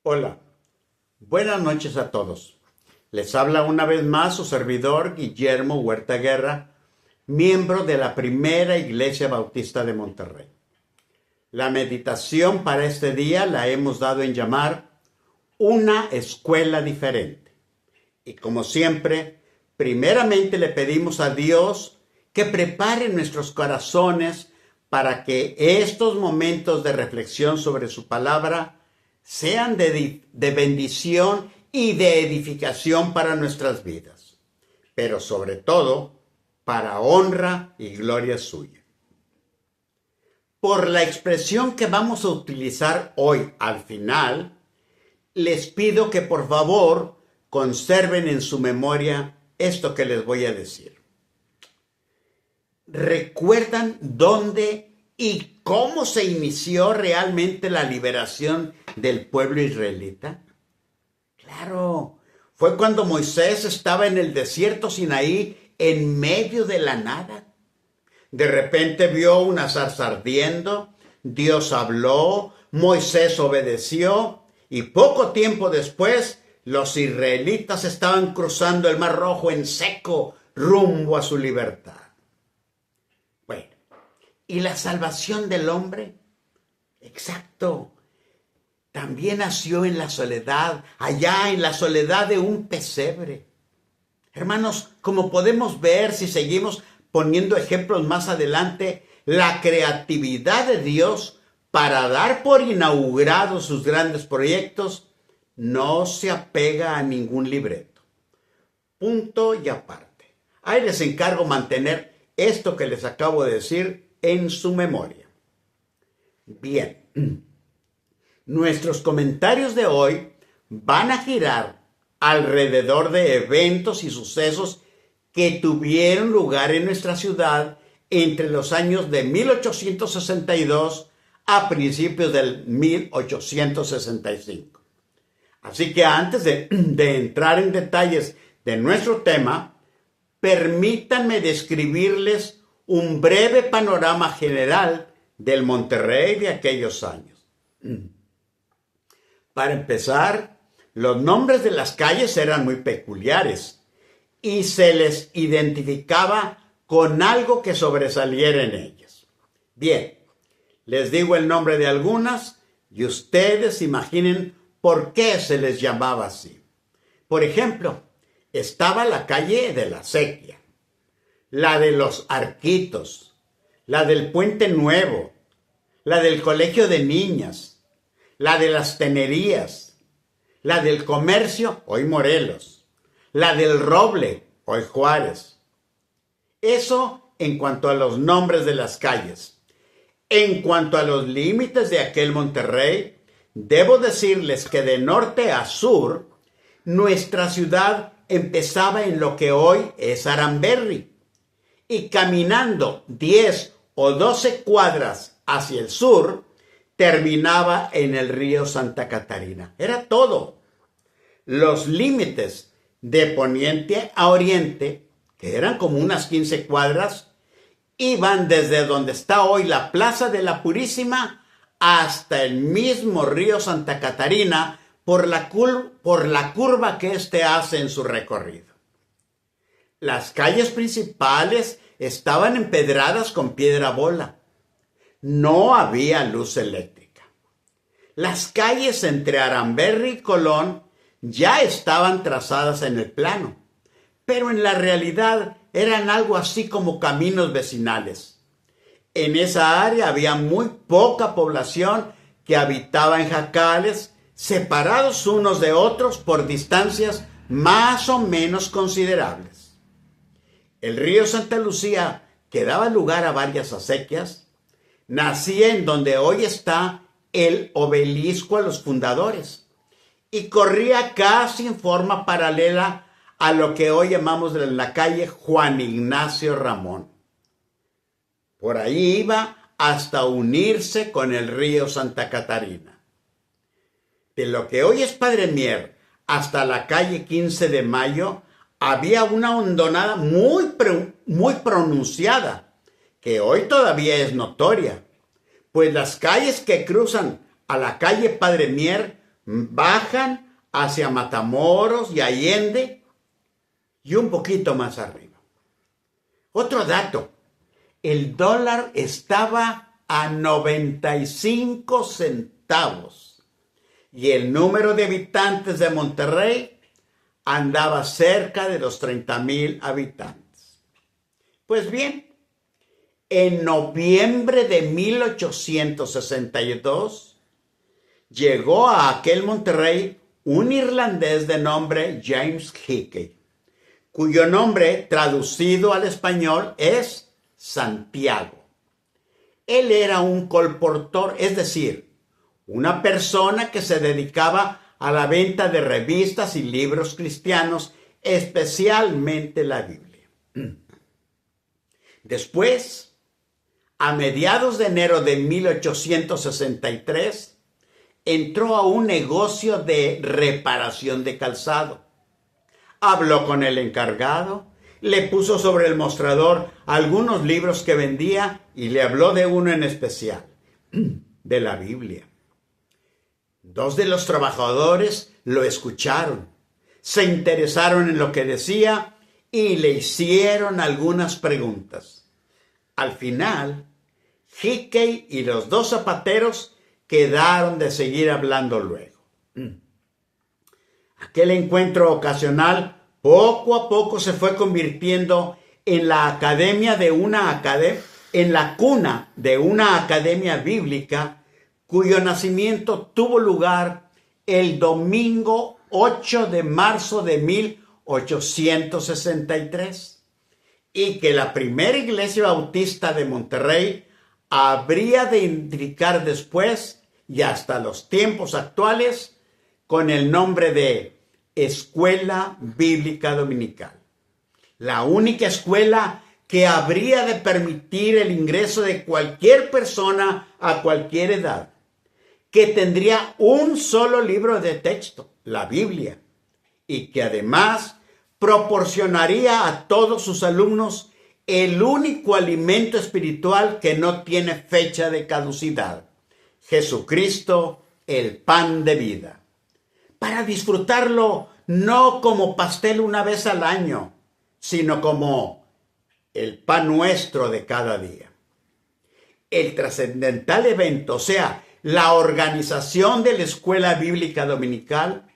Hola, buenas noches a todos. Les habla una vez más su servidor Guillermo Huerta Guerra, miembro de la Primera Iglesia Bautista de Monterrey. La meditación para este día la hemos dado en llamar una escuela diferente. Y como siempre, primeramente le pedimos a Dios que prepare nuestros corazones para que estos momentos de reflexión sobre su palabra sean de bendición y de edificación para nuestras vidas, pero sobre todo para honra y gloria suya. Por la expresión que vamos a utilizar hoy al final, les pido que por favor conserven en su memoria esto que les voy a decir. ¿Recuerdan dónde y cómo se inició realmente la liberación del pueblo israelita? Claro, fue cuando Moisés estaba en el desierto Sinaí, en medio de la nada. De repente vio una zarza ardiendo, Dios habló, Moisés obedeció y poco tiempo después los israelitas estaban cruzando el Mar Rojo en seco rumbo a su libertad. Bueno, ¿y la salvación del hombre? Exacto. También nació en la soledad, allá en la soledad de un pesebre. Hermanos, como podemos ver si seguimos poniendo ejemplos más adelante, la creatividad de Dios para dar por inaugurados sus grandes proyectos no se apega a ningún libreto. Punto y aparte. Ahí les encargo mantener esto que les acabo de decir en su memoria. Bien. Nuestros comentarios de hoy van a girar alrededor de eventos y sucesos que tuvieron lugar en nuestra ciudad entre los años de 1862 a principios del 1865. Así que antes de entrar en detalles de nuestro tema, permítanme describirles un breve panorama general del Monterrey de aquellos años. Para empezar, los nombres de las calles eran muy peculiares y se les identificaba con algo que sobresaliera en ellas. Bien, les digo el nombre de algunas y ustedes imaginen por qué se les llamaba así. Por ejemplo, estaba la calle de la Acequia, la de los Arquitos, la del Puente Nuevo, la del Colegio de Niñas, la de las Tenerías, la del Comercio, hoy Morelos, la del Roble, hoy Juárez. Eso en cuanto a los nombres de las calles. En cuanto a los límites de aquel Monterrey, debo decirles que de norte a sur, nuestra ciudad empezaba en lo que hoy es Aramberri, y caminando 10 o 12 cuadras hacia el sur, terminaba en el río Santa Catarina. Era todo. Los límites de poniente a oriente, que eran como unas 15 cuadras, iban desde donde está hoy la Plaza de la Purísima hasta el mismo río Santa Catarina por la curva que éste hace en su recorrido. Las calles principales estaban empedradas con piedra bola. No había luz eléctrica. Las calles entre Aramberri y Colón ya estaban trazadas en el plano, pero en la realidad eran algo así como caminos vecinales. En esa área había muy poca población que habitaba en jacales, separados unos de otros por distancias más o menos considerables. El río Santa Lucía, que daba lugar a varias acequias, nacía en donde hoy está el obelisco a los fundadores y corría casi en forma paralela a lo que hoy llamamos la calle Juan Ignacio Ramón. Por ahí iba hasta unirse con el río Santa Catarina. De lo que hoy es Padre Mier hasta la calle 15 de Mayo había una hondonada muy pronunciada, que hoy todavía es notoria, pues las calles que cruzan a la calle Padre Mier bajan hacia Matamoros y Allende y un poquito más arriba. Otro dato, el dólar estaba a 95 centavos y el número de habitantes de Monterrey andaba cerca de los 30,000 habitantes. Pues bien, en noviembre de 1862 llegó a aquel Monterrey un irlandés de nombre James Hickey, cuyo nombre traducido al español es Santiago. Él era un colportor, es decir, una persona que se dedicaba a la venta de revistas y libros cristianos, especialmente la Biblia. Después, a mediados de enero de 1863, entró a un negocio de reparación de calzado. Habló con el encargado, le puso sobre el mostrador algunos libros que vendía y le habló de uno en especial, de la Biblia. Dos de los trabajadores lo escucharon, se interesaron en lo que decía y le hicieron algunas preguntas. Al final, Hickey y los dos zapateros quedaron de seguir hablando luego. Aquel encuentro ocasional poco a poco se fue convirtiendo en la cuna de una academia bíblica cuyo nacimiento tuvo lugar el domingo 8 de marzo de 1863 y que la primera iglesia bautista de Monterrey habría de identificar después y hasta los tiempos actuales con el nombre de Escuela Bíblica Dominical. La única escuela que habría de permitir el ingreso de cualquier persona a cualquier edad, que tendría un solo libro de texto, la Biblia, y que además proporcionaría a todos sus alumnos el único alimento espiritual que no tiene fecha de caducidad, Jesucristo, el pan de vida, para disfrutarlo no como pastel una vez al año, sino como el pan nuestro de cada día. El trascendental evento, o sea, la organización de la Escuela Bíblica Dominical,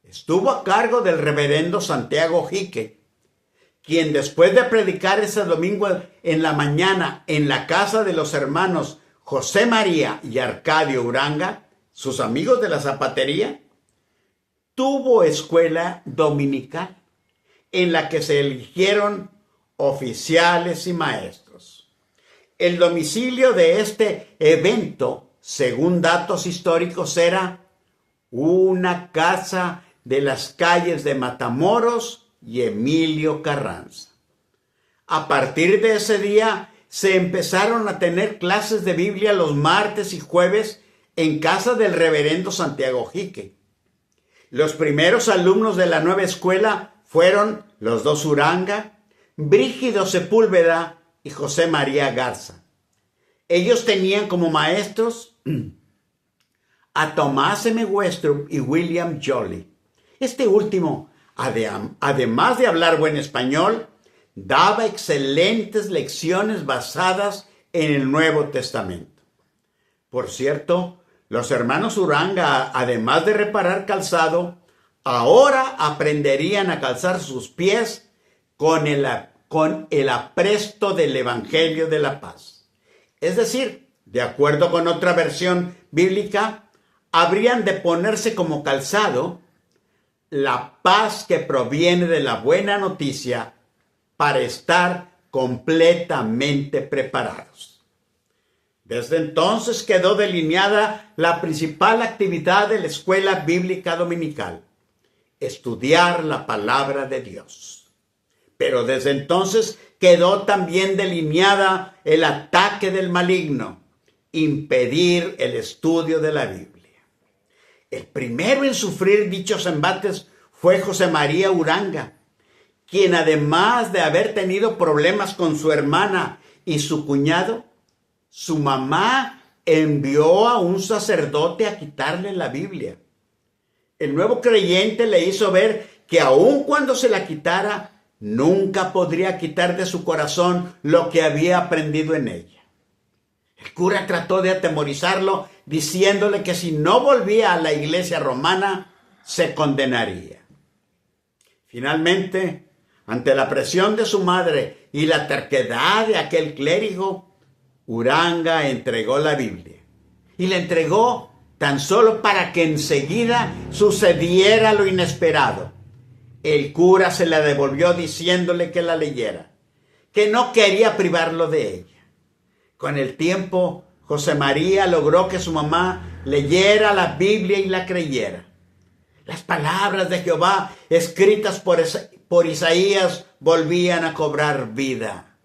estuvo a cargo del reverendo Santiago Hickey, quien después de predicar ese domingo en la mañana en la casa de los hermanos José María y Arcadio Uranga, sus amigos de la zapatería, tuvo escuela dominical en la que se eligieron oficiales y maestros. El domicilio de este evento, según datos históricos, era una casa de las calles de Matamoros y Emilio Carranza. A partir de ese día se empezaron a tener clases de Biblia los martes y jueves en casa del reverendo Santiago Hickey. Los primeros alumnos de la nueva escuela fueron los dos Uranga, Brígido Sepúlveda y José María Garza. Ellos tenían como maestros a Tomás M. Weston y William Jolly. Este último, además de hablar buen español, daba excelentes lecciones basadas en el Nuevo Testamento. Por cierto, los hermanos Uranga, además de reparar calzado, ahora aprenderían a calzar sus pies con el apresto del Evangelio de la Paz. Es decir, de acuerdo con otra versión bíblica, habrían de ponerse como calzado la paz que proviene de la buena noticia para estar completamente preparados. Desde entonces quedó delineada la principal actividad de la Escuela Bíblica Dominical: estudiar la palabra de Dios. Pero desde entonces quedó también delineada el ataque del maligno: impedir el estudio de la Biblia. El primero en sufrir dichos embates fue José María Uranga, quien además de haber tenido problemas con su hermana y su cuñado, su mamá envió a un sacerdote a quitarle la Biblia. El nuevo creyente le hizo ver que aun cuando se la quitara, nunca podría quitar de su corazón lo que había aprendido en ella. El cura trató de atemorizarlo, diciéndole que si no volvía a la iglesia romana, se condenaría. Finalmente, ante la presión de su madre y la terquedad de aquel clérigo, Uranga entregó la Biblia. Y la entregó tan solo para que enseguida sucediera lo inesperado. El cura se la devolvió diciéndole que la leyera, que no quería privarlo de ella. Con el tiempo, José María logró que su mamá leyera la Biblia y la creyera. Las palabras de Jehová escritas por Isaías volvían a cobrar vida.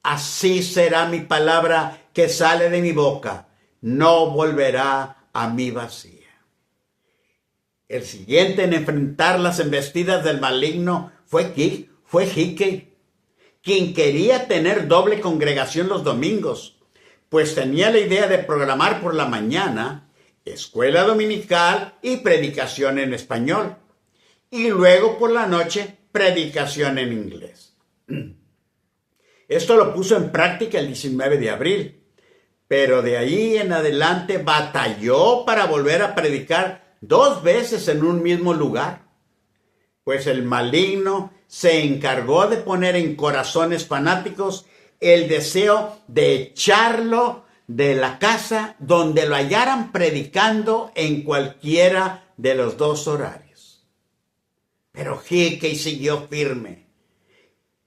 Así será mi palabra que sale de mi boca, no volverá a mí vacía. El siguiente en enfrentar las embestidas del maligno fue Hickey, quien quería tener doble congregación los domingos, pues tenía la idea de programar por la mañana escuela dominical y predicación en español, y luego por la noche predicación en inglés. Esto lo puso en práctica el 19 de abril, pero de ahí en adelante batalló para volver a predicar 2 veces en un mismo lugar, pues el maligno se encargó de poner en corazones fanáticos el deseo de echarlo de la casa donde lo hallaran predicando en cualquiera de los 2 horarios. Pero Hickey siguió firme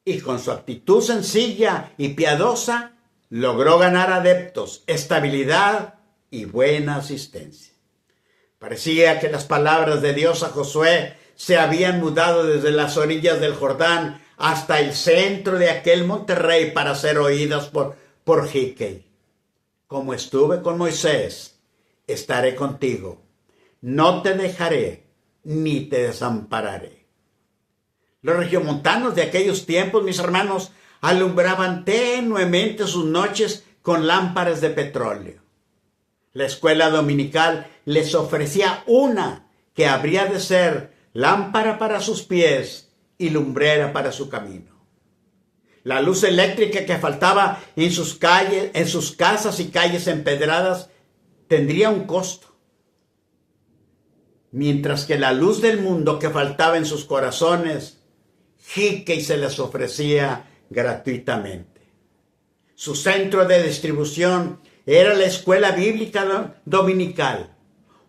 y con su actitud sencilla y piadosa logró ganar adeptos, estabilidad y buena asistencia. Parecía que las palabras de Dios a Josué se habían mudado desde las orillas del Jordán hasta el centro de aquel Monterrey para ser oídas por Hickey. Como estuve con Moisés, estaré contigo. No te dejaré ni te desampararé. Los regiomontanos de aquellos tiempos, mis hermanos, alumbraban tenuemente sus noches con lámparas de petróleo. La escuela dominical les ofrecía una que habría de ser lámpara para sus pies y lumbrera para su camino. La luz eléctrica que faltaba en sus casas y calles empedradas tendría un costo, mientras que la luz del mundo que faltaba en sus corazones, Hickey se les ofrecía gratuitamente. Su centro de distribución era la escuela bíblica dominical,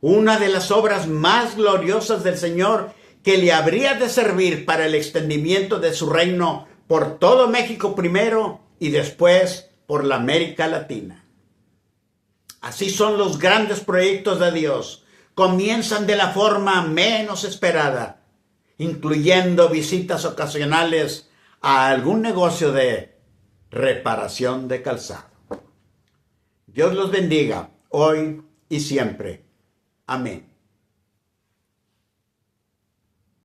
una de las obras más gloriosas del Señor que le habría de servir para el extendimiento de su reino por todo México primero y después por la América Latina. Así son los grandes proyectos de Dios. Comienzan de la forma menos esperada, incluyendo visitas ocasionales a algún negocio de reparación de calzado. Dios los bendiga hoy y siempre. Amén.